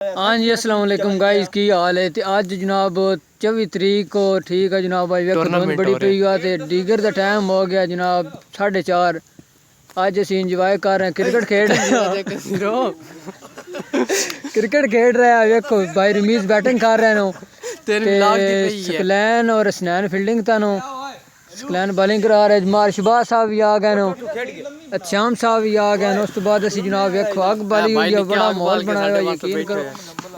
हाँ जी अस्सलाम वालेकुम गाइस की हाल है ते अज जनाब 24 तरीक को ठीक है जनाब भाई वेखो धुंध बड़ी पई है ते डीगर दा टाइम हो गया जनाब 4:30 अज असी इंजॉय कर रहे हैं क्रिकेट खेड क्रिकेट खेड रहे हैं वेखो भाई रमीज बैटिंग कर रहे हैं सकलैन और हसनैन फील्डिंग तानो सकलैन बॉलिंग करा रहे जमार शबाज साहब भी आ गए श्याम साहब भी आ गए उस तो बाद असी जनाब वेखो अग बाली हुई है बड़ा माहौल बनाया हुआ यकीन करो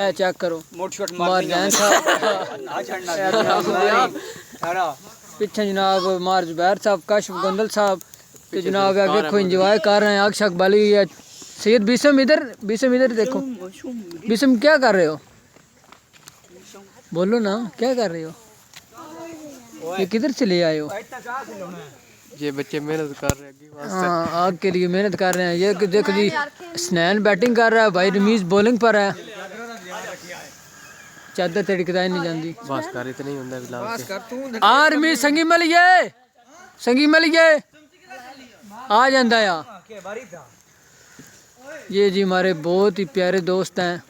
ए चेक करो मार जैन साहब पीछे जनाब मार जुबैर साहब काशिफ गंदल साहब तो जनाब वेखो इंजॉय कर रहे हैं आग शक बाली हुई है सैयद बिसम इधर देखो बिसम क्या कर रहे हो बोलो ना क्या कर रहे हो ये किधर से ले आए हो ये बच्चे मेहनत कर रहे हैं हाँ आग के लिए मेहनत कर रहे हैं ये देखो जी स्नैन बैटिंग कर रहा है भाई रमीज बॉलिंग पर है चादर तड़कदा ही नहीं जाती बस कर इतना ही होंदा बिलाल आ रमीज संगी मलिए आ जाता है ये जी हमारे बहुत ही प्यारे दोस्त हैं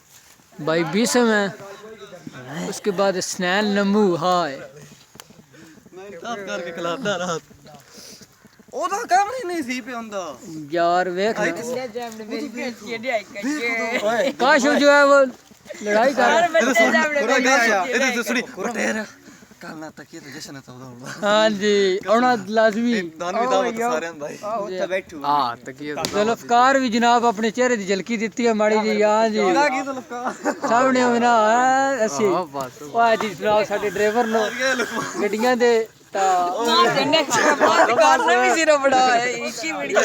भाई बीसम है उसके बाद स्नैन नमू हाय करके खिलाता रहा ओदा काम नहीं सी पे हुंदा यार वेख काश जो है वो लड़ाई कर इधर से सुनी बटेर कालना तक ये तो जश्न था उदा हां जी औना लाजमी दान भी दावत सारे भाई उत्ते बैठू हां तकिए जुल्फकार भी जनाब अपने चेहरे दी झलकी देती है माड़ी जी हां जी की जुल्फकार सामने होना है ਅਸੀਂ हां बस वाह जी जनाब ਸਾਡੇ ਡਰਾਈਵਰ ਨੂੰ ਗੱਡੀਆਂ ਦੇ ਤਾਂ मार करने का बात करना भी सिरा बड़ा है एक ही वीडियो